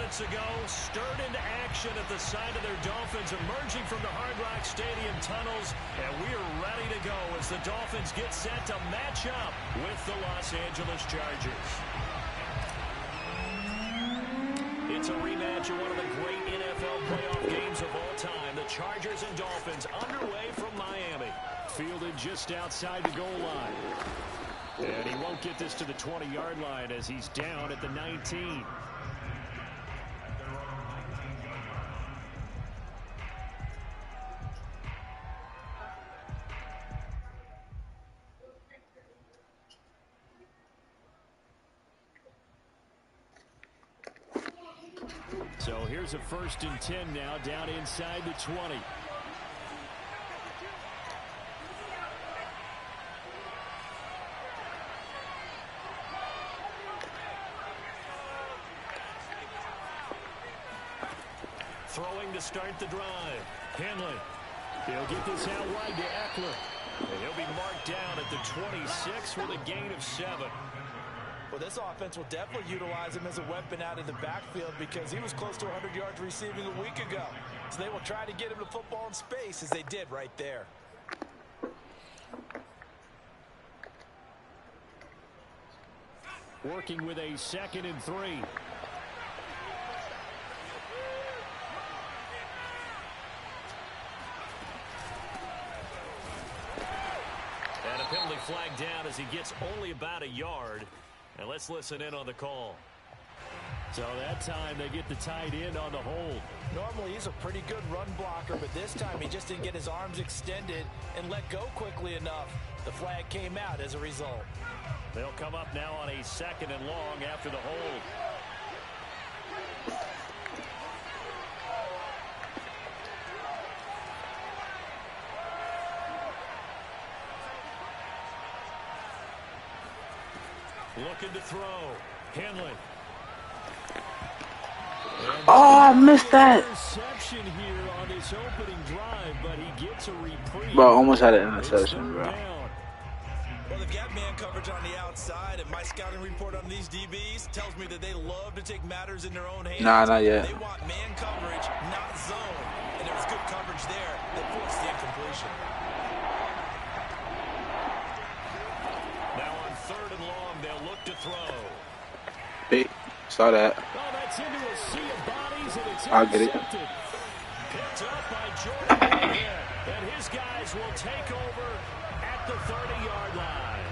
moments ago, stirred into action at the side of their Dolphins emerging from the Hard Rock Stadium tunnels, and we are ready to go as the Dolphins get set to match up with the Los Angeles Chargers. It's a rematch of one of the great NFL playoff games of all time. The Chargers and Dolphins underway from Miami. Fielded just outside the goal line. And he won't get this to the 20-yard line as he's down at the 19. So here's a 1st and 10 now, down inside the 20. Throwing to start the drive. Henley. He'll get this out wide to Eckler. And he'll be marked down at the 26 with a gain of 7. Well, this offense will definitely utilize him as a weapon out in the backfield because he was close to 100 yards receiving a week ago. So they will try to get him the football in space as they did right there. Working with a 2nd and 3. And a penalty flag down as he gets only about a yard. And let's listen in on the call. So that time they get the tight end on the hold. Normally he's a pretty good run blocker, but this time he just didn't get his arms extended and let go quickly enough. The flag came out as a result. They'll come up now on a 2nd and long after the hold. Looking to throw. Henley. Oh, I missed that. Interception here on this opening drive, but he gets a reprieve. Bro, almost had an interception, bro. Well, they've got man coverage on the outside, and my scouting report on these DBs tells me that they love to take matters in their own hands. Nah, not yet. They want man coverage, not zone. And there was good coverage there that forced the incompletion. Now on 3rd and long, they'll look to throw. Hey, saw that. Oh, that's into a sea of bodies, and it's I'll get it. Picked up by Jordan Whitehead, and his guys will take over at the 30-yard line.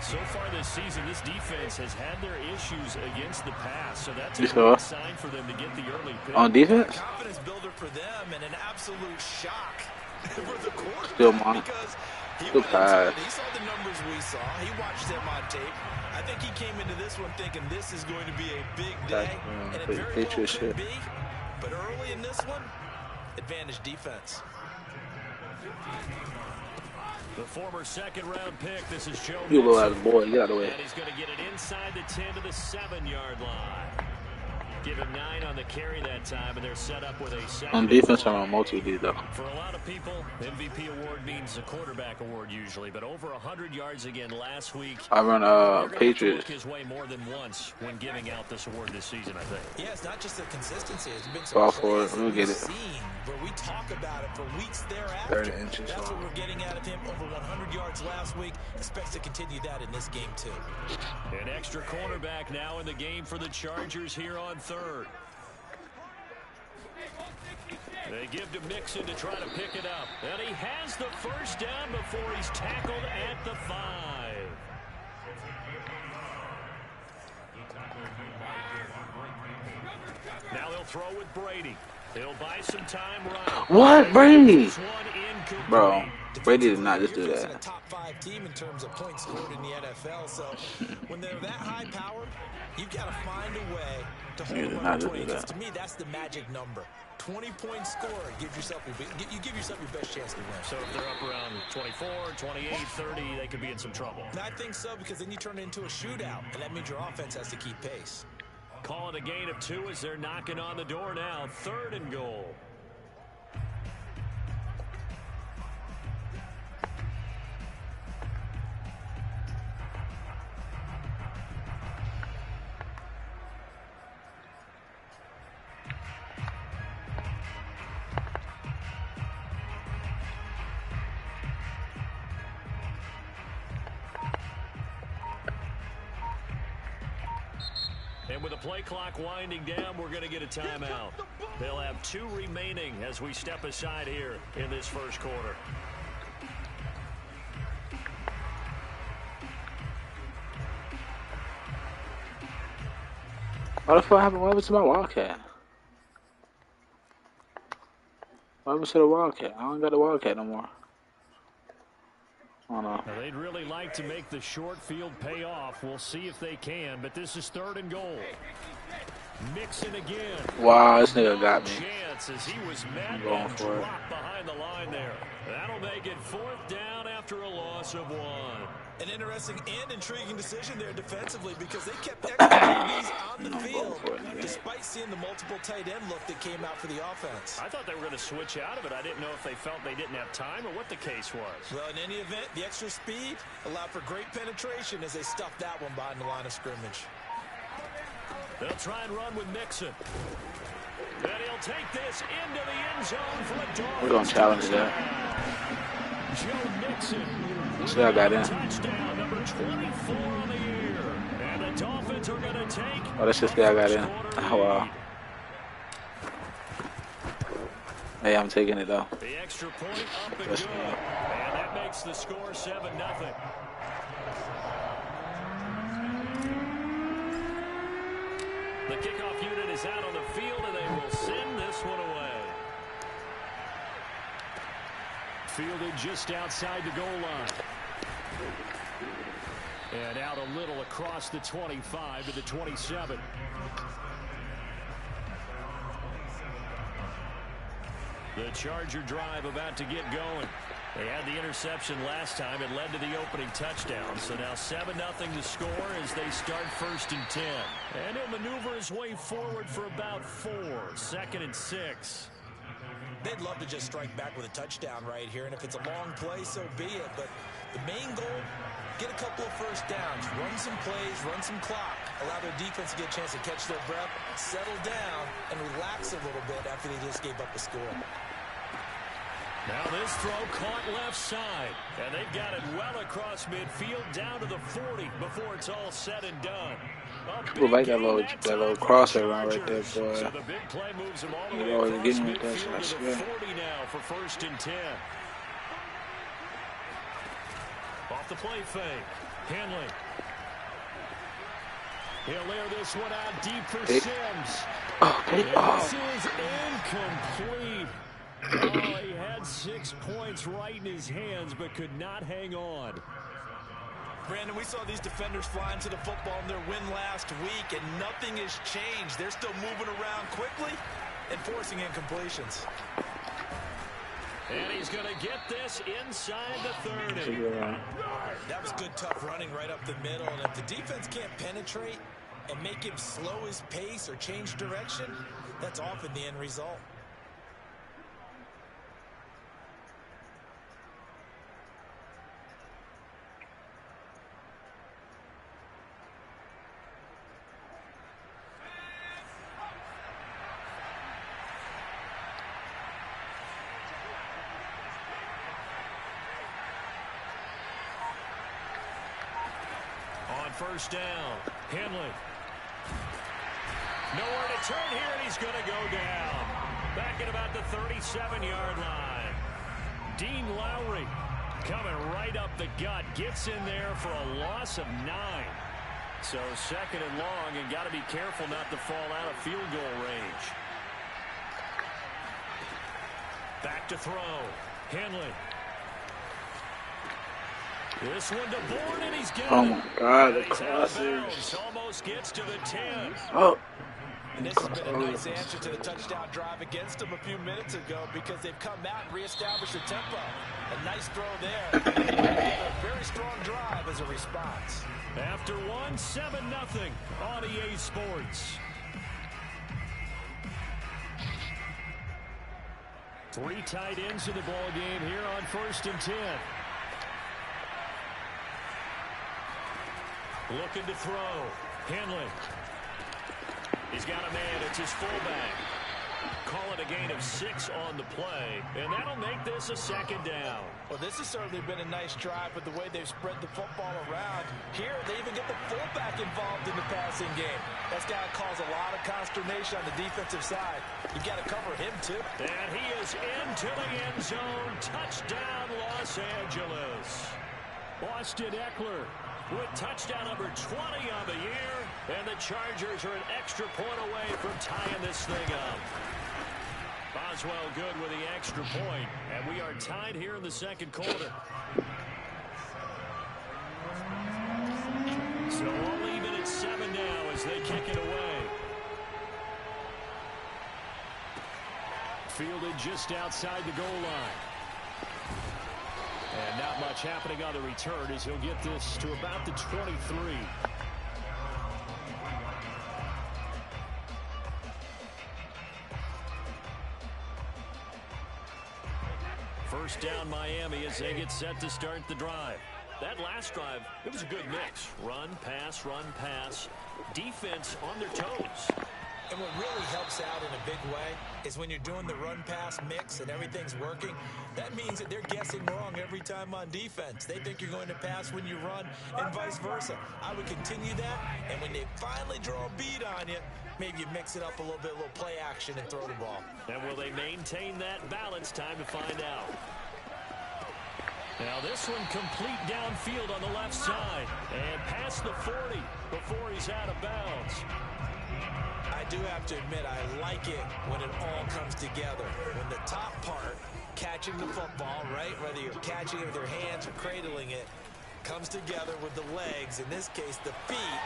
So far this season, this defense has had their issues against the pass, so that's a great sign for them to get the early pick. On defense? Confidence builder for them and an absolute shock for the quarterback. Still mine. Because he Still pass. he saw the numbers we saw. He watched them on tape. I think he came into this one thinking this is going to be a big day, and it very well could be. But early in this one, advantage defense. The former 2nd-round pick, this is Joe You little Mixon. ass boy, get out of the way. And he's going to get it inside the 10 to the 7-yard line. Give him 9 on the carry that time, and they're set up with a 2nd. On defense, I'm on multi-D though. For a lot of people, MVP award means a quarterback award usually, but over 100 yards again last week. I run Patriots. His way more than once when giving out this award this season, I think. Yeah, it's not just the consistency. It's been Fall some for it. We'll get it. Where we talk about it for weeks thereafter. 30 inches. That's what we're getting out of him. Over 100 yards last week. Expects to continue that in this game too. An extra cornerback now in the game for the Chargers here on 3rd. They give to Mixon to try to pick it up. And he has the 1st down before he's tackled at the 5. Now they'll throw with Brady. He'll buy some time running. What, Brady? Bro, Brady did not just do A that. top 5 team in terms of points scored in the NFL. So when they're that high powered, you've got to find a way to hold them under 20. Because to me, that's the magic number. 20 points scored. Give yourself your best chance to win. So if they're up around 24, 28, 30, they could be in some trouble. I think so, because then you turn it into a shootout, and that means your offense has to keep pace. Call it a gain of 2 as they're knocking on the door now. 3rd and goal. And with the play clock winding down, we're going to get a timeout. They'll have 2 remaining as we step aside here in this first quarter. What the fuck happened? What happened to my Wildcat? What happened to the Wildcat? I don't got the Wildcat no more. I don't know. Now, they'd really like to make the short field pay off. We'll see if they can, but this is 3rd and goal. Mixon again. Wow, this nigga got me. Chance as he was mad and dropped behind the line there. That'll make it 4th down after a loss of 1. An interesting and intriguing decision there defensively because they kept executing these on the field despite seeing the multiple tight end look that came out for the offense. I thought they were going to switch out of it. I didn't know if they felt they didn't have time or what the case was. Well, in any event, the extra speed allowed for great penetration as they stuffed that one behind the line of scrimmage. They'll try and run with Mixon. And he'll take this into the end zone for a Dolphins. We're going to challenge that. Joe Mixon. So I got in. Touchdown, number 24 on the year. And the Dolphins are going to take. Oh, that's just the I got in. Oh, wow. Hey, I'm taking it, though. The extra point up and good. And that makes the score 7-0. The kickoff unit is out on the field, and they will send this one away. Fielded just outside the goal line. And out a little across the 25 to the 27. The Charger drive about to get going. They had the interception last time. It led to the opening touchdown. So now 7-0 to score as they start 1st and 10. And he'll maneuver his way forward for about 4. 2nd and 6. They'd love to just strike back with a touchdown right here. And if it's a long play, so be it. But the main goal, get a couple of first downs. Run some plays, run some clock. Allow their defense to get a chance to catch their breath, settle down, and relax a little bit after they just gave up a score. Now this throw caught left side, and they've got it well across midfield down to the 40 before it's all said and done. People like that little crosser run right there, boy. So the big play moves them all the way always across getting with that midfield shit, to the 40 now for 1st and 10. Off the play fake, Henley. He'll air this one out deep for Sims. This is incomplete. Oh, he had 6 points right in his hands, but could not hang on. Brandon, we saw these defenders flying to the football in their win last week, and nothing has changed. They're still moving around quickly and forcing incompletions. And he's going to get this inside the 30. That was good, tough running right up the middle. And if the defense can't penetrate and make him slow his pace or change direction, that's often the end result. First down, Henley. Nowhere to turn here, and he's going to go down. Back at about the 37-yard line. Dean Lowry coming right up the gut. Gets in there for a loss of 9. So 2nd and long, and got to be careful not to fall out of field goal range. Back to throw, Henley. This one to Bourne, and he's got Oh my God, the crossers. Almost gets to the 10. Oh. And this has been a nice answer to the touchdown drive against them a few minutes ago because they've come out and reestablished the tempo. A nice throw there. A very strong drive as a response. After 1, 7-0 on EA Sports. 3 tight ends in the ball game here on 1st and 10. Looking to throw. Henley. He's got a man. It's his fullback. Call it a gain of 6 on the play, and that'll make this a 2nd down. Well, this has certainly been a nice drive with the way they've spread the football around. Here, they even get the fullback involved in the passing game. That's got to cause a lot of consternation on the defensive side. You've got to cover him, too. And he is into the end zone. Touchdown, Los Angeles. Austin Eckler with touchdown number 20 on the year, and the Chargers are an extra point away from tying this thing up. Boswell good with the extra point, and we are tied here in the 2nd quarter. So all even at 7 now as they kick it away. Fielded just outside the goal line. And not much happening on the return as he'll get this to about the 23. First down Miami as they get set to start the drive. That last drive, it was a good mix. Run, pass, defense on their toes. And what really helps out in a big way is when you're doing the run-pass mix and everything's working, that means that they're guessing wrong every time on defense. They think you're going to pass when you run and vice versa. I would continue that, and when they finally draw a beat on you, maybe you mix it up a little bit, a little play action and throw the ball. And will they maintain that balance? Time to find out. Now this one complete downfield on the left side and past the 40 before he's out of bounds. I do have to admit, I like it when it all comes together. When the top part, catching the football, right, whether you're catching it with your hands or cradling it, comes together with the legs, in this case the feet,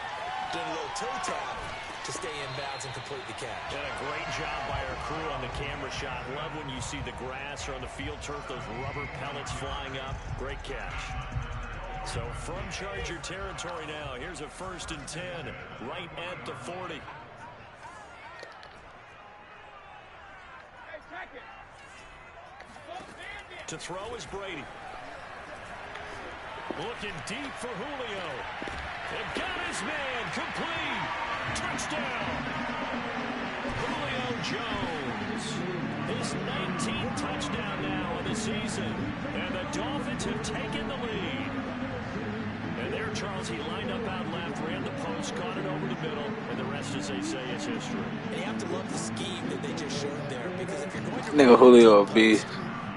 doing a little toe tap to stay in bounds and complete the catch. And a great job by our crew on the camera shot. Love when you see the grass or on the field turf, those rubber pellets flying up. Great catch. So from Charger territory now, here's a 1st and 10 right at the 40. To throw is Brady. Looking deep for Julio. And got his man complete. Touchdown. Julio Jones. His 19th touchdown now in the season. And the Dolphins have taken the lead. And there, Charles, he lined up out left, ran the post, caught it over the middle, and the rest, as they say, is history. And you have to love the scheme that they just showed there, because if you're going to Nigga Julio a beast.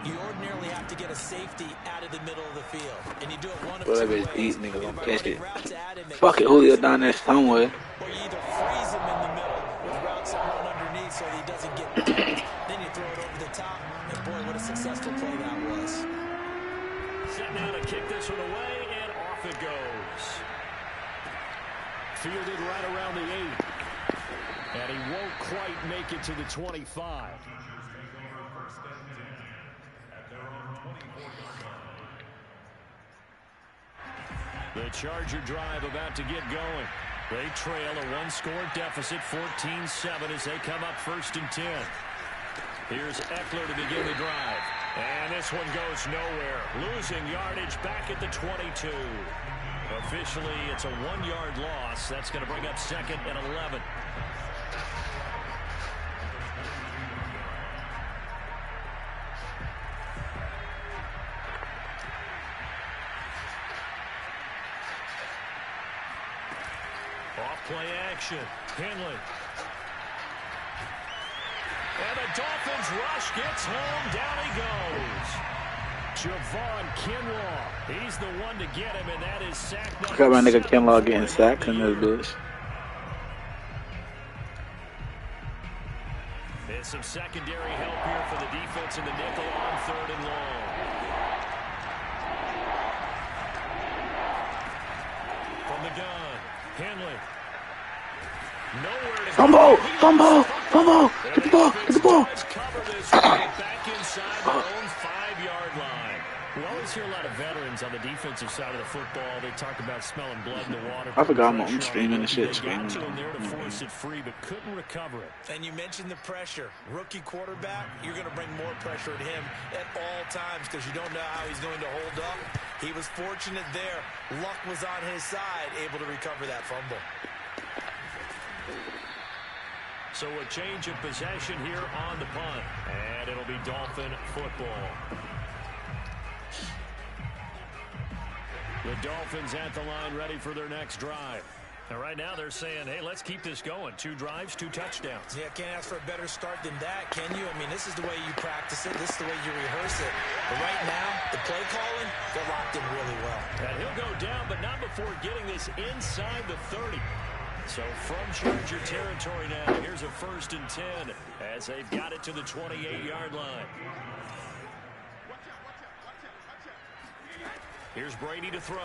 you ordinarily have to get a safety out of the middle of the field, and you do it one of Whatever two is ways. deep, nigga gonna catch it. Fuck Fuck it, Julio down there somewhere. Or you either freeze him in the middle with routes that run underneath so that he doesn't get dunked. Then you throw it over the top, and boy, what a successful play that was. Set now to kick this one away, and off it goes. Fielded right around the 8. And he won't quite make it to the 25. The Charger drive about to get going. They trail a one-score deficit, 14-7, as they come up 1st and 10. Here's Eckler to begin the drive. And this one goes nowhere. Losing yardage back at the 22. Officially, it's a 1-yard loss. That's going to bring up 2nd and 11. Off-play action. Henley. And the Dolphins rush gets home. Down he goes. Javon Kinlaw. He's the one to get him, and that is sack number 7. I got my nigga Kinlaw getting sacked in this bitch. There's some secondary help here for the defense in the nickel on 3rd and long. From the gun, Henley. Nowhere to Fumble! go. Fumble! Fumble! Get the ball! Get the ball! Cover this back inside their own 5-yard line. We always hear a lot of veterans on the defensive side of the football. They talk about smelling blood in the water. I forgot I'm streaming the shit. They got to him there to force it free, but couldn't recover it. And you mentioned the pressure. Rookie quarterback, you're going to bring more pressure at him at all times because you don't know how he's going to hold up. He was fortunate there. Luck was on his side, able to recover that fumble. So a change of possession here on the punt. And it'll be Dolphin football. The Dolphins at the line ready for their next drive. And right now they're saying, hey, let's keep this going. 2 drives, 2 touchdowns. Yeah, can't ask for a better start than that, can you? I mean, this is the way you practice it. This is the way you rehearse it. But right now, the play calling, they're locked in really well. And he'll go down, but not before getting this inside the 30. So from Charger territory now, here's a 1st and 10 as they've got it to the 28-yard line. Here's Brady to throw.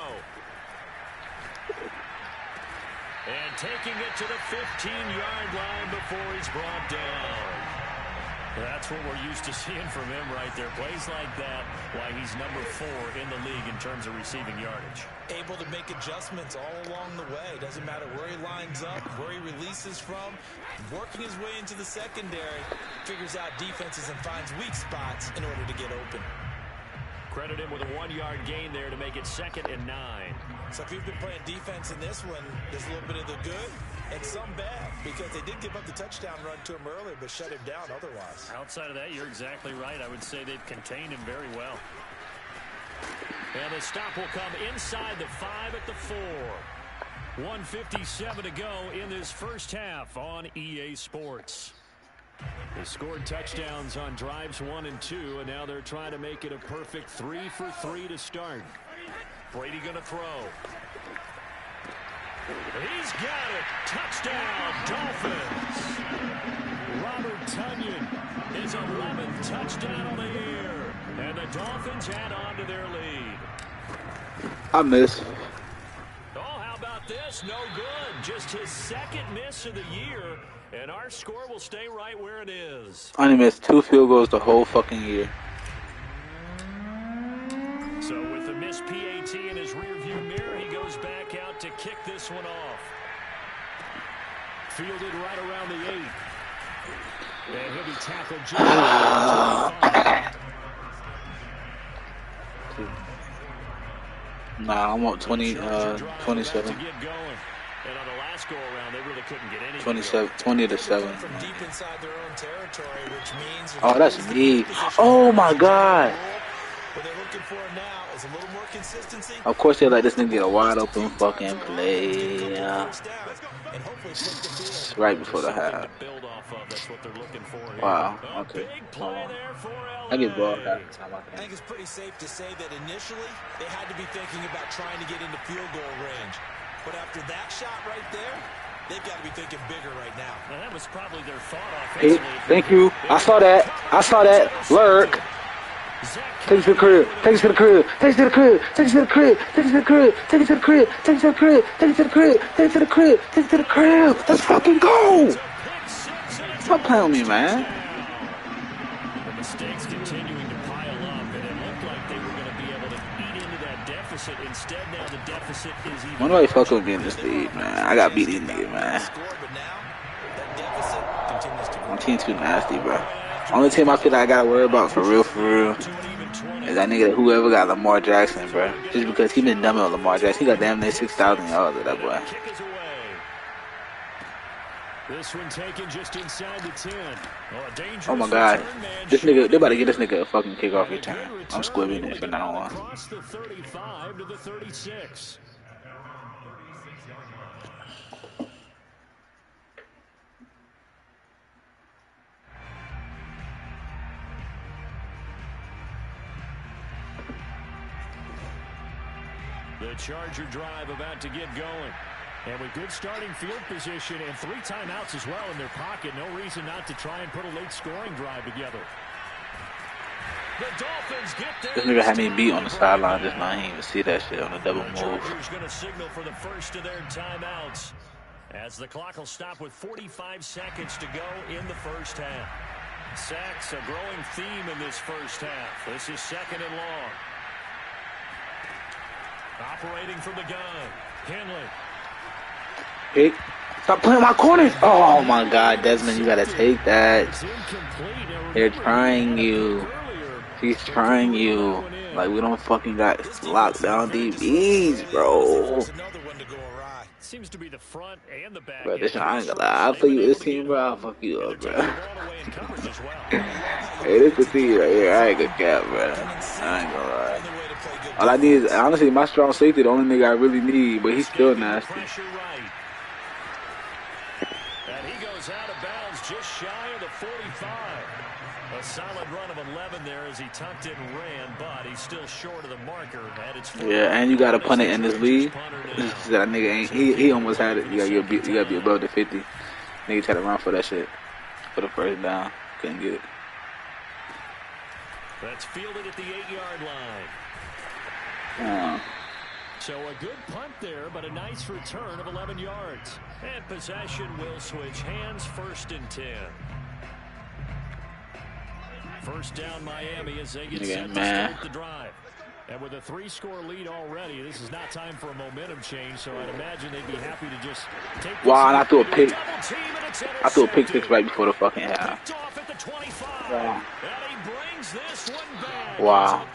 And taking it to the 15-yard line before he's brought down. That's what we're used to seeing from him right there. Plays like that, why he's number 4 in the league in terms of receiving yardage. Able to make adjustments all along the way. Doesn't matter where he lines up, where he releases from. Working his way into the secondary, figures out defenses and finds weak spots in order to get open. Credit him with a 1-yard gain there to make it 2nd and 9. So if you've been playing defense in this one, there's a little bit of the good and some bad, because they did give up the touchdown run to him earlier, but shut him down otherwise. Outside of that, you're exactly right. I would say they've contained him very well. And the stop will come inside the 5 at the 4. 1:57 to go in this first half on EA Sports. They scored touchdowns on drives 1 and 2, and now they're trying to make it a perfect 3 for 3 to start. Brady going to throw. He's got it. Touchdown, Dolphins. Robert Tonyan, his 11th touchdown on the year. And the Dolphins add on to their lead. I miss. Oh, how about this? No good. Just his 2nd miss of the year. And our score will stay right where it is. I only missed 2 field goals the whole fucking year. So with the missed PAT in his rearview mirror, he goes back out to kick this one off. Fielded right around the 8. And he'll be tackled just Nah, I'm up 27. And on the last go around, they really couldn't get any. 20 to 7. From deep inside their own territory, which means Oh, that's me. Oh my God. what they're looking for now is a little more consistency. Of course they let this nigga get a wide open fucking play. Right before the half. Wow. Okay. I get ball half the time. I think it's pretty safe to say that initially they had to be thinking about trying to get into field goal range. But after that shot right there, they've got to be thinking bigger right now. Well, that was probably their thought Hey, offensively. thank you. I saw that. Lurk. Take it to the crib. Take it to the crib. Take it to the crib. Take it to the crib. Take it to the crib. Take it to the crib. Take it to the crib. Take it to the crib. Take it to the crib. Take it to the crib. Let's fucking go. Stop playing with me, man. The mistakes continuing to pile up, and it looked like they were going to be able to eat into that deficit. Instead, now the deficit is even. When do I fuck with getting this lead, man? I got beat in nigga, man. My team too nasty, bro. Only team I feel like I gotta worry about for real, is that nigga whoever got Lamar Jackson, bro. Just because he been dumb with Lamar Jackson. He got damn near 6,000 yards with that boy. This one taken just inside the 10. Oh my God. This nigga, they about to get this nigga a fucking kickoff return. I'm squibbing it for now on. Across the 35 to the 36. The Charger drive about to get going. And with good starting field position and 3 timeouts as well in their pocket, no reason not to try and put a late scoring drive together. The Dolphins get there. This nigga had me beat on the sideline just now. He didn't even see that shit on the double move. Chargers going to signal for the first of their timeouts as the clock will stop with 45 seconds to go in the first half. Sacks a growing theme in this first half. This is 2nd and long. Operating from the gun, Henley. Hey, stop playing my corners. Oh my God, Desmond, you gotta take that. They're trying you. He's trying you. Like, we don't fucking got locked down DBs, bro. seems to be the front and the back. Bro, this I ain't gonna lie. I'll play you with this team, bro. I'll fuck you up, bro. Hey, this the team right here. I ain't gonna cap, bro. I ain't gonna lie. All I need is, honestly, my strong safety, the only nigga I really need, but he's still nasty. And he goes out of bounds just shy of the 45. A solid run of 11 there as he tucked it and ran, but he's still short of the marker. Yeah, and you gotta punt it in this league. That nigga ain't. He almost had it. You gotta be above the 50. Nigga tried to run for that shit for the first down. Couldn't get it. That's fielded at the 8-yard line. So a good punt there, but a nice return of 11 yards. And possession will switch hands, 1st and 10. First down Miami as they get set to start the drive. And with a 3-score lead already, this is not time for a momentum change, so I'd imagine they'd be happy to just take this. Wow, and I threw a pick. I threw a pick 6 right before the fucking half. Wow. Wow.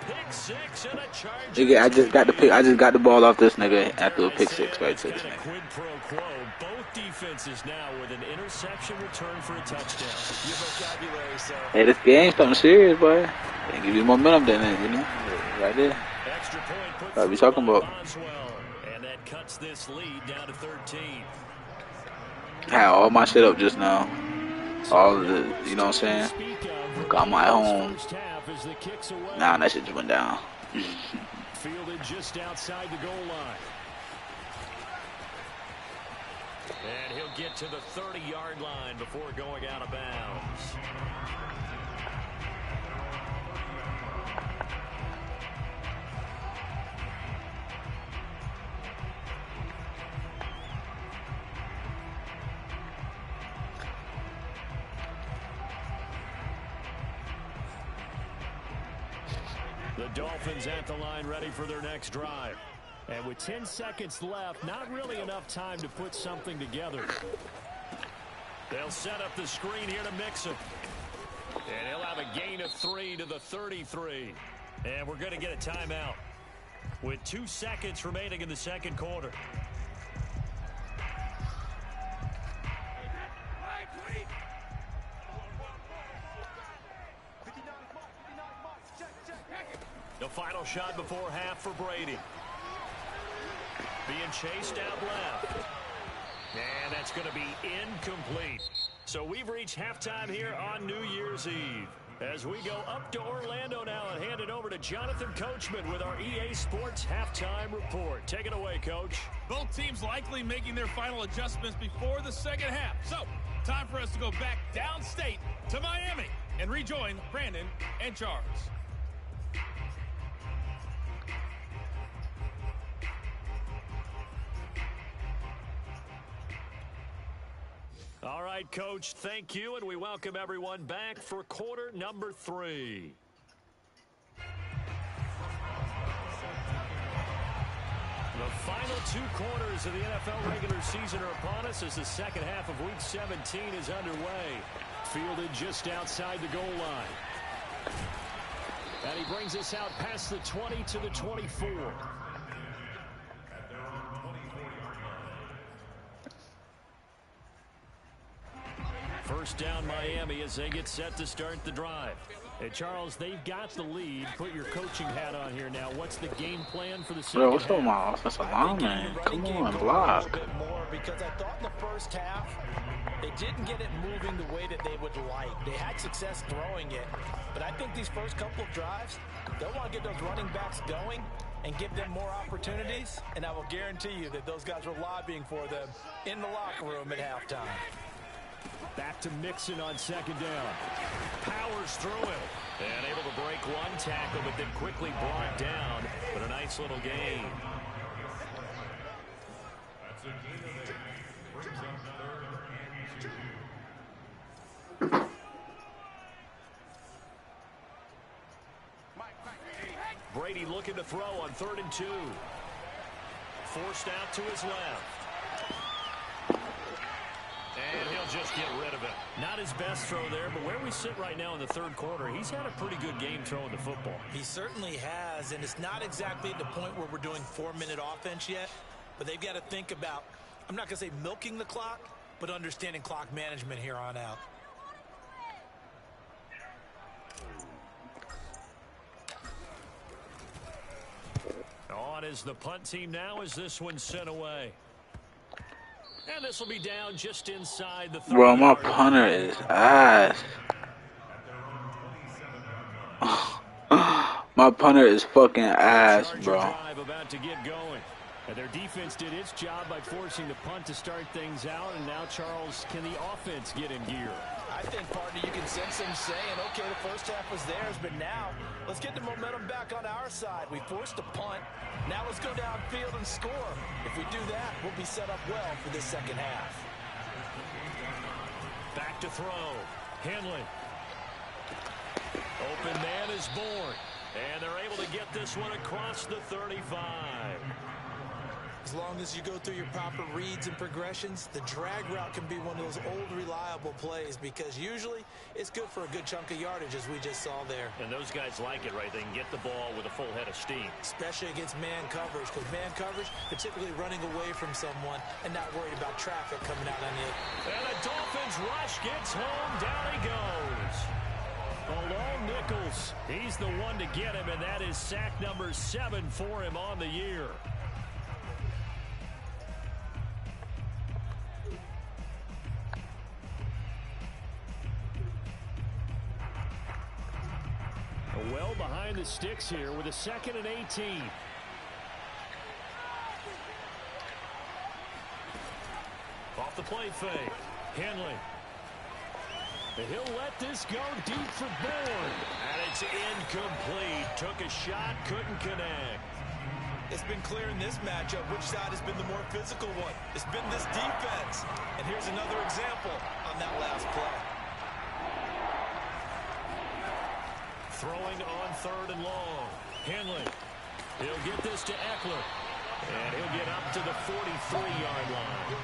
Nigga, I just got the pick. I just got the ball off this nigga after a pick 6 right to this nigga. Both defenses now with an interception return for a touchdown. Hey, this game something serious, boy. They give you momentum then, you know. Right there. Extra point put what we talking about? And that cuts this lead down to 13. I had all my shit up just now. All of the, you know what I'm saying? Got my home. Nah, that shit just went down. Fielded just outside the goal line. And he'll get to the 30-yard line before going out of bounds. The Dolphins at the line ready for their next drive. And with 10 seconds left, not really enough time to put something together. They'll set up the screen here to mix him. And he'll have a gain of 3 to the 33. And we're going to get a timeout with 2 seconds remaining in the second quarter. The final shot before half for Brady. Being chased out left. And that's going to be incomplete. So we've reached halftime here on New Year's Eve. As we go up to Orlando now and hand it over to Jonathan Coachman with our EA Sports Halftime Report. Take it away, Coach. Both teams likely making their final adjustments before the second half. So, time for us to go back downstate to Miami and rejoin Brandon and Charles. All right, Coach, thank you, and we welcome everyone back for quarter number 3. The final 2 quarters of the NFL regular season are upon us as the second half of Week 17 is underway. Fielded just outside the goal line. And he brings us out past the 20 to the 24. First down Miami as they get set to start the drive. Hey, Charles, they've got the lead. Put your coaching hat on here now. What's the game plan for the second Bro, what's half? up, my offensive lineman? Come on, block. Because I thought in the first half, they didn't get it moving the way that they would like. They had success throwing it. But I think these first couple of drives, they'll want to get those running backs going and give them more opportunities. And I will guarantee you that those guys were lobbying for them in the locker room at halftime. Back to Mixon on second down. Powers through him. And able to break one tackle, but then quickly brought down. But a nice little gain. Brady looking to throw on 3rd and 2. Forced out to his left. And he'll just get rid of it. Not his best throw there, but where we sit right now in the third quarter, he's had a pretty good game throwing the football. He certainly has, and it's not exactly at the point where we're doing 4-minute offense yet, but they've got to think about I'm not going to say milking the clock, but understanding clock management here on out. On is the punt team now as this one's sent away. And this will be down just inside the 30. Bro, my punter is ass. My punter is fucking ass, bro. Drive about to get going. And their defense did its job by forcing the punt to start things out. And now, Charles, can the offense get in gear? I think, partner, you can sense them saying, okay, the first half was theirs, but now let's get the momentum back on our side. We forced a punt. Now let's go downfield and score. If we do that, we'll be set up well for this second half. Back to throw. Henley. Open man is born. And they're able to get this one across the 35. As long as you go through your proper reads and progressions, the drag route can be one of those old reliable plays because usually it's good for a good chunk of yardage as we just saw there. And those guys like it, right? They can get the ball with a full head of steam. Especially against man coverage, because man coverage, they're typically running away from someone and not worried about traffic coming out on you. And the Dolphins rush gets home. Down he goes. Along Nichols. He's the one to get him, and that is sack number 7 for him on the year. Well behind the sticks here with a 2nd and 18. Off the play fake. Henley. He'll let this go deep for Bourne. And it's incomplete. Took a shot, couldn't connect. It's been clear in this matchup which side has been the more physical one. It's been this defense. And here's another example on that last play. Throwing on 3rd and long. Henley. He'll get this to Eckler. And he'll get up to the 43-yard line.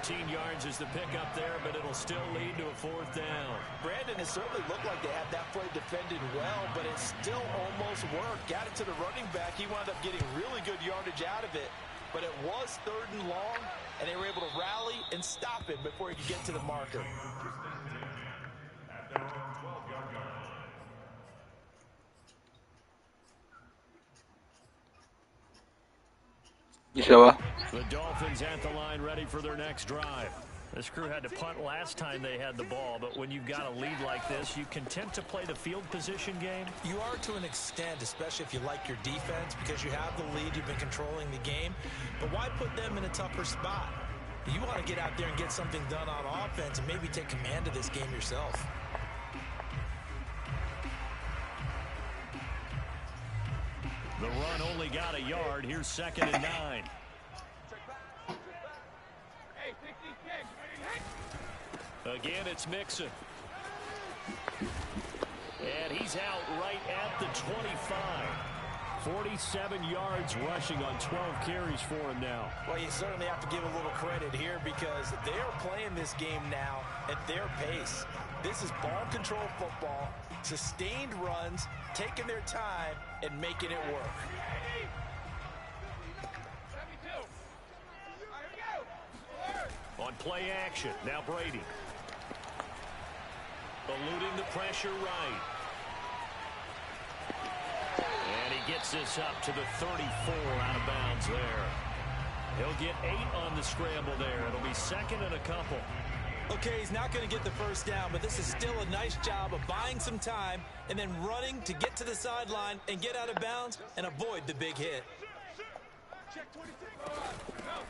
14 yards is the pickup there, but it'll still lead to a 4th down. Brandon, it certainly looked like they had that play defended well, but it still almost worked. Got it to the running back. He wound up getting really good yardage out of it, but it was 3rd and long, and they were able to rally and stop him before he could get to the marker. You sure? The Dolphins at the line ready for their next drive. This crew had to punt last time they had the ball, but when you've got a lead like this, you content to play the field position game? You are to an extent, especially if you like your defense, because you have the lead, you've been controlling the game. But why put them in a tougher spot? You want to get out there and get something done on offense and maybe take command of this game yourself. The run only got a yard. Here's 2nd and 9. Again, it's Mixon. And he's out right at the 25. 47 yards rushing on 12 carries for him now. Well, you certainly have to give a little credit here because they are playing this game now at their pace. This is ball control football, sustained runs, taking their time, and making it work. On play action, now Brady. Eluding the pressure right. And he gets this up to the 34 out of bounds there. He'll get 8 on the scramble there. It'll be 2nd and a couple. Okay, he's not going to get the first down, but this is still a nice job of buying some time and then running to get to the sideline and get out of bounds and avoid the big hit.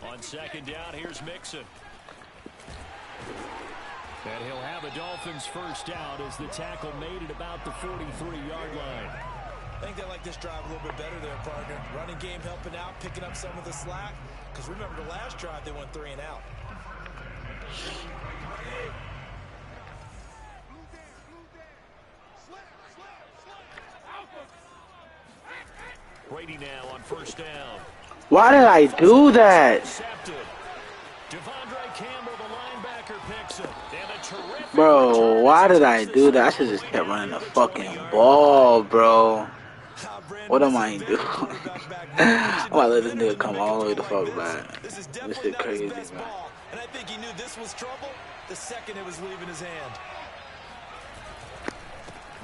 On 2nd down, here's Mixon. And he'll have a Dolphins first down as the tackle made at about the 43-yard line. I think they like this drive a little bit better there, partner. Running game helping out, picking up some of the slack. Because remember, the last drive, they went 3 and out. Brady now on first down. Why did I do that? Devondre Campbell, the linebacker, picks it. Bro, why did I do that? I should just kept running the fucking ball, bro. What am I doing? I'm about to let this nigga come all the way the fuck back. This is This definitely shit not his crazy, best man. ball, and I think he knew this was trouble the second it was leaving his hand.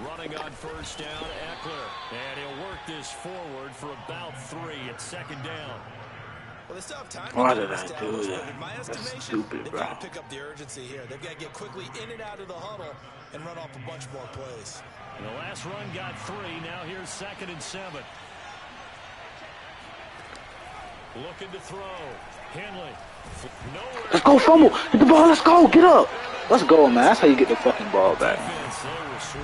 Running on first down, Eckler. And he'll work this forward for about 3 at second down. Well, they still have time. Why did I do that? In my That's estimation, stupid, they've bro. got to pick up the urgency here. They've got to get quickly in and out of the huddle and run off a bunch more plays. And the last run got 3. Now here's 2nd and 7. Looking to throw. Henley. Nowhere. Let's go, fumble. Get the ball. Let's go. Get up. Let's go, man. That's how you get the fucking ball back.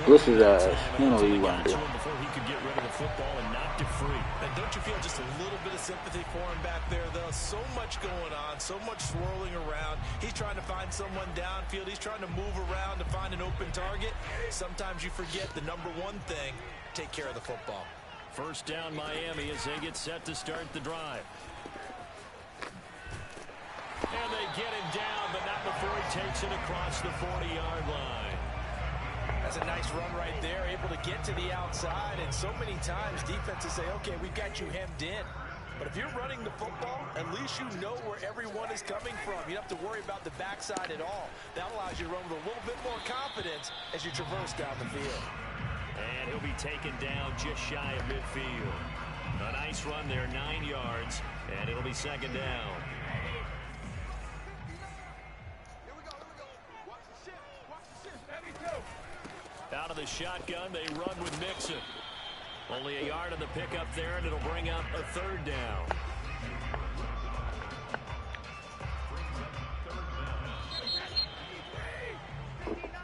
Blitz his ass. You know what you want to do. Before he could get rid of the football and knocked it free. And don't you feel just a little bit of sympathy for him back there, though? So much going on, so much swirling around. He's trying to find someone downfield. He's trying to move around to find an open target. Sometimes you forget the number one thing, take care of the football. First down Miami as they get set to start the drive. And they get him down, but not before he takes it across the 40-yard line. That's a nice run right there, able to get to the outside. And so many times defenses say, okay, we've got you hemmed in. But if you're running the football, at least you know where everyone is coming from. You don't have to worry about the backside at all. That allows you to run with a little bit more confidence as you traverse down the field. And he'll be taken down just shy of midfield. A nice run there, 9 yards, and it'll be 2nd down. Out of the shotgun, they run with Mixon. Only a yard on the pickup there, and it'll bring up a 3rd down.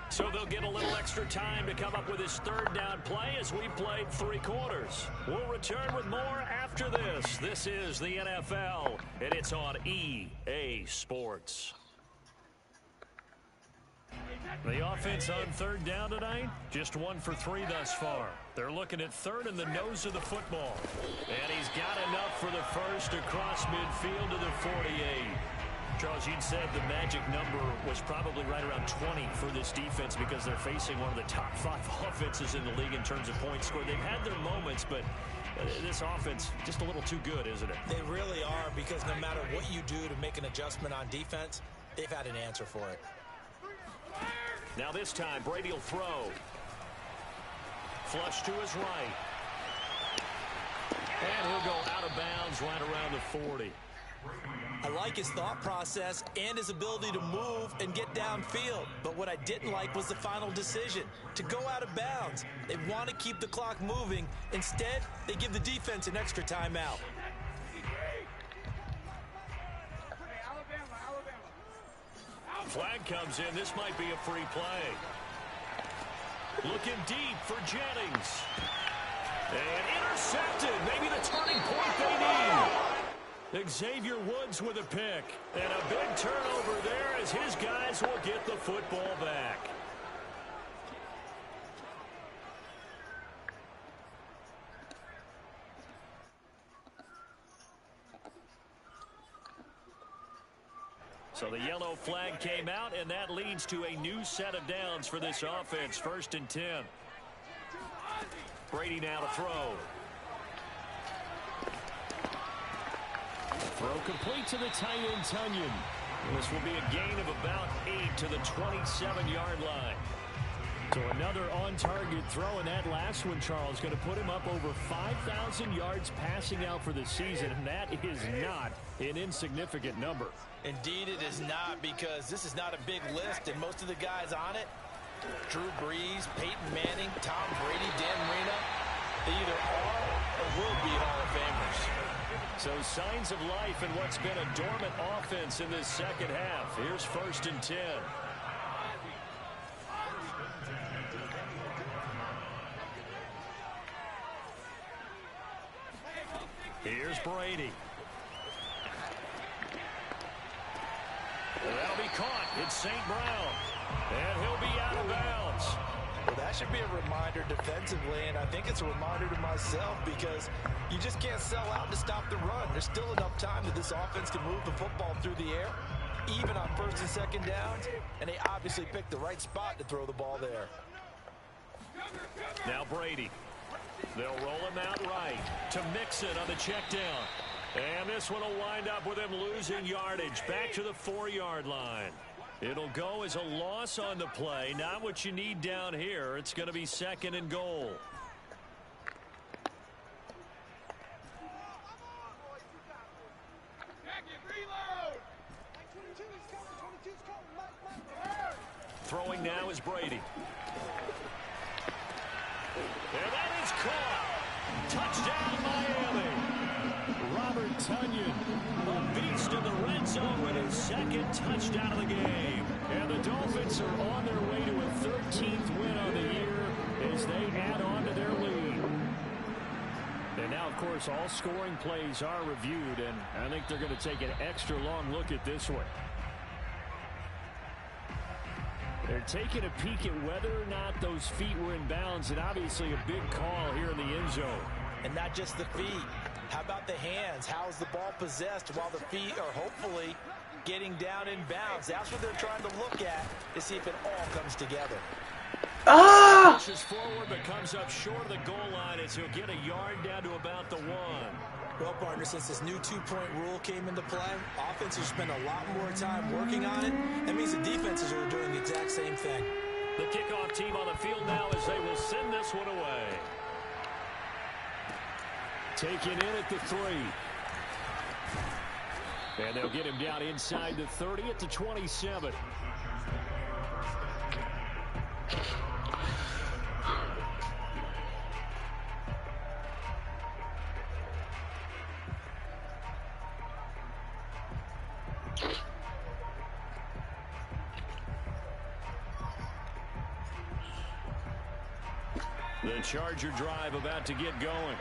So they'll get a little extra time to come up with his 3rd down play as we played 3 quarters. We'll return with more after this. This is the NFL, and it's on EA Sports. The offense on 3rd down tonight, just 1 for 3 thus far. They're looking at 3rd in the nose of the football. And he's got enough for the first across midfield to the 48. Charles, you'd said the magic number was probably right around 20 for this defense because they're facing one of the top 5 offenses in the league in terms of points scored. They've had their moments, but this offense just a little too good, isn't it? They really are, because no matter what you do to make an adjustment on defense, they've had an answer for it. Now this time, Brady will throw. Flush to his right. And he'll go out of bounds right around the 40. I like his thought process and his ability to move and get downfield. But what I didn't like was the final decision, to go out of bounds. They want to keep the clock moving. Instead, they give the defense an extra timeout. Flag comes in. This might be a free play. Looking deep for Jennings. And intercepted. Maybe the turning point they need. Xavier Woods with a pick. And a big turnover there as his guys will get the football back. So the yellow flag came out, and that leads to a new set of downs for this offense. 1st and 10. Brady now to throw. Throw complete to the tight end, Tunyon. This will be a gain of about 8 to the 27-yard line. So another on-target throw, and that last one, Charles, going to put him up over 5,000 yards passing out for the season, and that is not an insignificant number. Indeed it is not, because this is not a big list, and most of the guys on it, Drew Brees, Peyton Manning, Tom Brady, Dan Marino, they either are or will be Hall of Famers. So signs of life in what's been a dormant offense in this second half. Here's 1st and 10. Here's Brady. That'll be caught. It's St. Brown. And he'll be out of bounds. Well, that should be a reminder defensively, and I think it's a reminder to myself, because you just can't sell out to stop the run. There's still enough time that this offense can move the football through the air, even on 1st and 2nd downs, and they obviously picked the right spot to throw the ball there. Now Brady. They'll roll him out right to Mixon on the check down. And this one will wind up with him losing yardage back to the 4-yard line. It'll go as a loss on the play. Not what you need down here. It's going to be 2nd and goal. Throwing now is Brady. And that is caught. Touchdown, Miami. Robert Tonyan, a beast in the red zone with his 2nd touchdown of the game. And the Dolphins are on their way to a 13th win on the year as they add on to their lead. And now, of course, all scoring plays are reviewed, and I think they're going to take an extra long look at this one. They're taking a peek at whether or not those feet were in bounds, and obviously a big call here in the end zone. And not just the feet. How about the hands? How's the ball possessed while the feet are hopefully getting down in bounds? That's what they're trying to look at to see if it all comes together. Ah! Pushes forward but comes up short of the goal line as he'll get a yard down to about the 1. Well, partner, since this new 2-point rule came into play, offenses spend a lot more time working on it. That means the defenses are doing the exact same thing. The kickoff team on the field now as they will send this one away. Taken in at the 3. And they'll get him down inside the 30 at the 27. The Charger drive about to get going.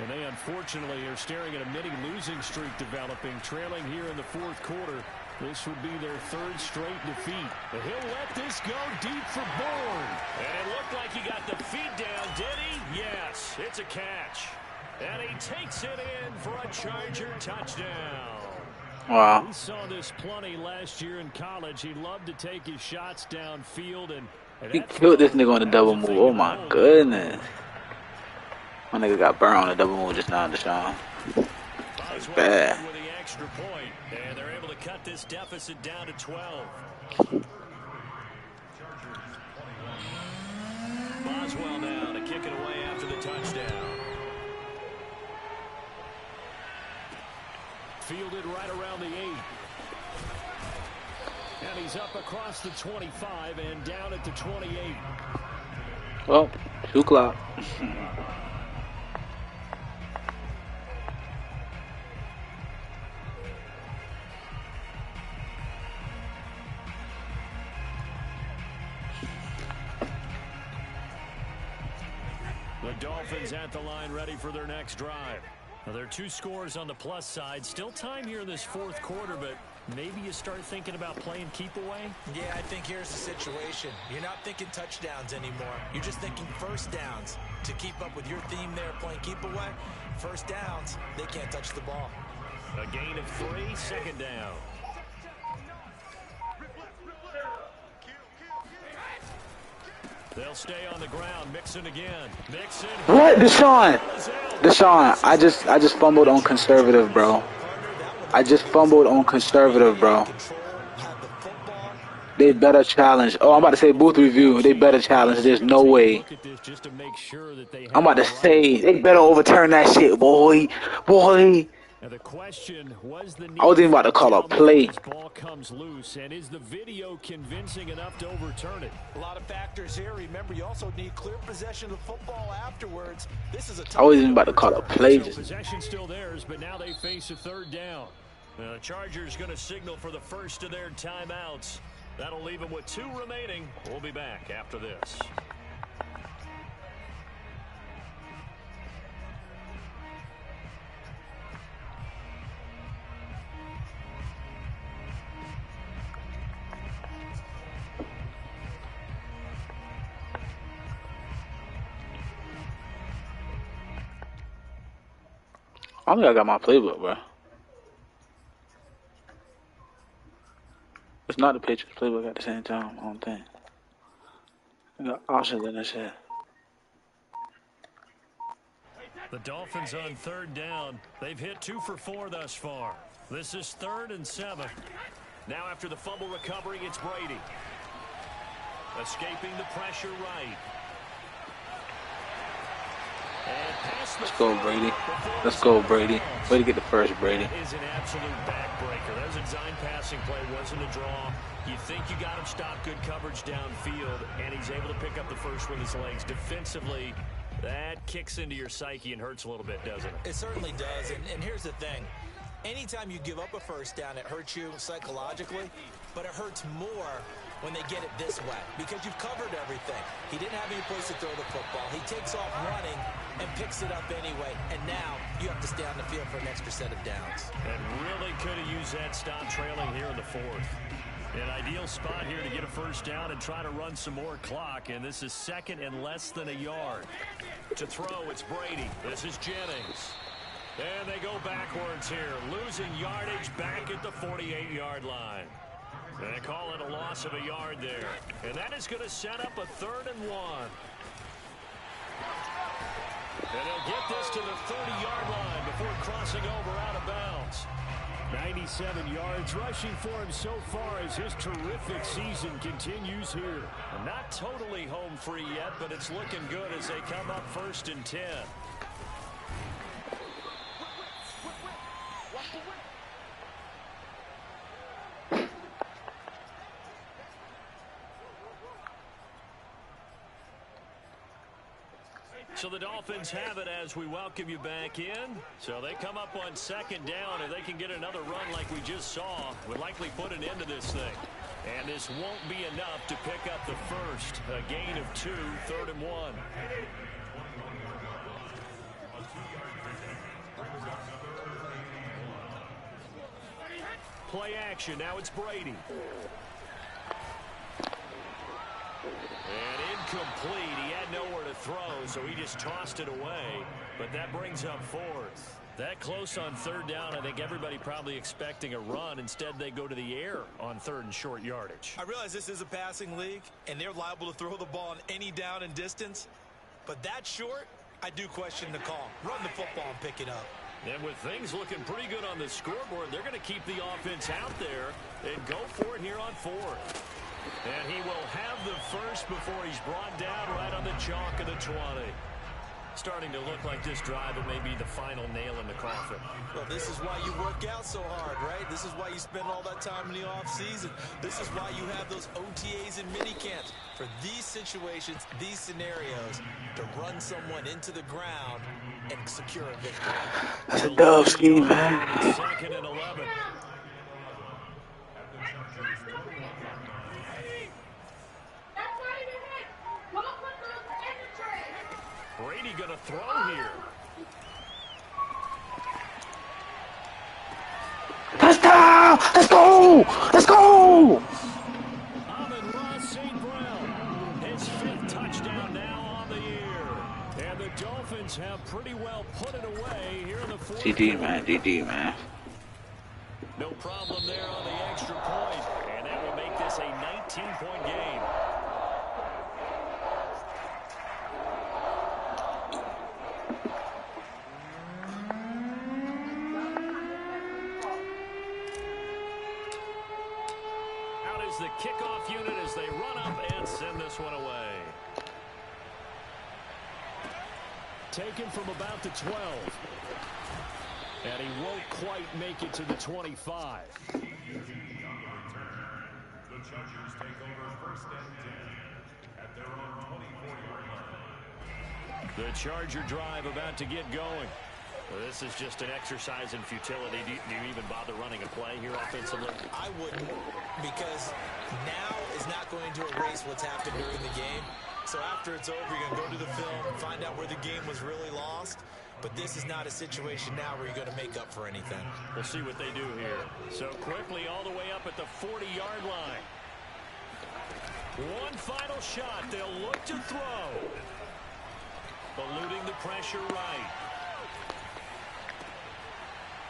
And they unfortunately are staring at a mini losing streak developing, trailing here in the 4th quarter. This would be their 3rd straight defeat. But he'll let this go deep for Bourne. And it looked like he got the feet down, did he? Yes, it's a catch. And he takes it in for a Charger touchdown. Wow. We saw this plenty last year in college. He loved to take his shots downfield, and He killed this nigga on the double move. Oh my goodness. My nigga got burned on the double move just now, Deshaun. That's bad. With the extra point, and they're able to cut this deficit down to 12. Boswell now to kick it away after the touchdown. Fielded right around the 8. And he's up across the 25 and down at the 28. Well, 2 o'clock. The Dolphins at the line ready for their next drive. Now, there are 2 scores on the plus side. Still time here in this 4th quarter, but maybe you start thinking about playing keep away? Yeah, I think here's the situation. You're not thinking touchdowns anymore. You're just thinking first downs. To keep up with your theme there, playing keep away, first downs, they can't touch the ball. A gain of 3, 2nd down. They'll stay on the ground. Mixon again. Mixon. What, Deshaun? Deshaun, I just fumbled on conservative, bro. I just fumbled on conservative, bro. They better challenge. Oh, I'm about to say booth review. They better challenge. There's no way. I'm about to say they better overturn that shit, boy. Boy. Now the question was the I was even about to call a play. Ball comes loose, and is the video convincing enough to overturn it? A lot of factors here. Remember, you also need clear possession of the football afterwards. This is a I was even about to call a play. So possession still theirs, but now they face a 3rd down. The Chargers going to signal for the first of their timeouts. That'll leave them with 2 remaining. We'll be back after this. I don't think I got my playbook, bro. It's not the Patriots playbook at the same time, I don't think. I got options in this shit. The Dolphins on 3rd down. They've hit 2 for 4 thus far. This is 3rd and 7. Now after the fumble recovery, it's Brady. Escaping the pressure right. Let's go, Brady. Let's go, Brady. Way to get the first, Brady. That is an absolute backbreaker. That was a design passing play. Wasn't a draw. You think you got him stopped, good coverage downfield, and he's able to pick up the first with his legs. Defensively, that kicks into your psyche and hurts a little bit, doesn't it? It certainly does, and here's the thing. Anytime you give up a first down, it hurts you psychologically, but it hurts more when they get it this way because you've covered everything. He didn't have any place to throw the football. He takes off running and picks it up anyway, and now you have to stay on the field for an extra set of downs. And really could have used that stop trailing here in the 4th. An ideal spot here to get a first down and try to run some more clock, and this is 2nd and less than a yard. To throw, it's Brady. This is Jennings. And they go backwards here, losing yardage back at the 48-yard line. They call it a loss of a yard there. And that is going to set up a 3rd and 1. And he'll get this to the 30-yard line before crossing over out of bounds. 97 yards rushing for him so far as his terrific season continues here. Not totally home free yet, but it's looking good as they come up 1st and 10. So the Dolphins have it as we welcome you back in. So they come up on 2nd down. If they can get another run like we just saw, would likely put an end to this thing. And this won't be enough to pick up the first. A gain of 2, 3rd and 1. Play action. Now it's Brady. And incomplete. He had nowhere to throw, so he just tossed it away. But that brings up 4th. That close on 3rd down, I think everybody probably expecting a run. Instead, they go to the air on 3rd and short yardage. I realize this is a passing league, and they're liable to throw the ball on any down and distance. But that short, I do question the call. Run the football and pick it up. And with things looking pretty good on the scoreboard, they're going to keep the offense out there and go for it here on 4th. And he will have the first before he's brought down right on the chalk of the 20. Starting to look like this drive, it may be the final nail in the coffin. Well, this is why you work out so hard, right? This is why you spend all that time in the offseason. This is why you have those OTAs and mini camps. For these situations, these scenarios, to run someone into the ground and secure a victory. That's a dub scheme, man. 2nd and 11. Brady going to throw here. Touchdown! Let's go! Let's go! Amon-Ra St. Brown, his 5th touchdown now on the year. And the Dolphins have pretty well put it away here in the 4th. GG, man. GG, man. No problem there on the extra point. And that will make this a 19-point game. The kickoff unit as they run up and send this one away. Taken from about the 12. And he won't quite make it to the 25. The Chargers take over 1st and 10 at their own 24-yard line. The Charger drive about to get going. Well, this is just an exercise in futility. Do you even bother running a play here offensively? I wouldn't, because now is not going to erase what's happened during the game. So after it's over, you're going to go to the film and find out where the game was really lost. But this is not a situation now where you're going to make up for anything. We'll see what they do here. So quickly all the way up at the 40-yard line. One final shot. They'll look to throw. Eluding the pressure right.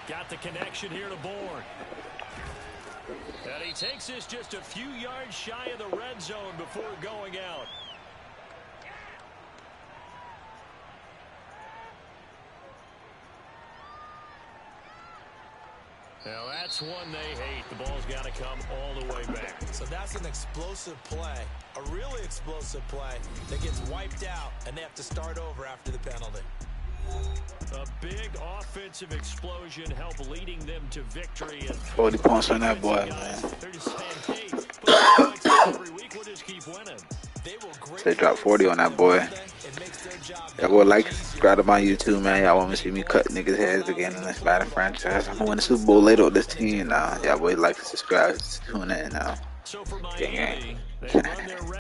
Got the connection here to Bourne. And he takes this just a few yards shy of the red zone before going out. That's one they hate. The ball's got to come all the way back. So that's an explosive play, a really explosive play that gets wiped out, and they have to start over after the penalty. A big offensive explosion helped leading them to victory. And 40 points on that boy, man. They're just saying, hey, put points up every week, we'll just keep winning. They dropped 40 on that boy. Y'all go like, subscribe to my YouTube, man. Y'all want me to see me cut niggas' heads again in this Madden franchise. I'm gonna win the Super Bowl later with this team now. Y'all boys like to subscribe, tune in now. So for Gang, gang. Miami, they run their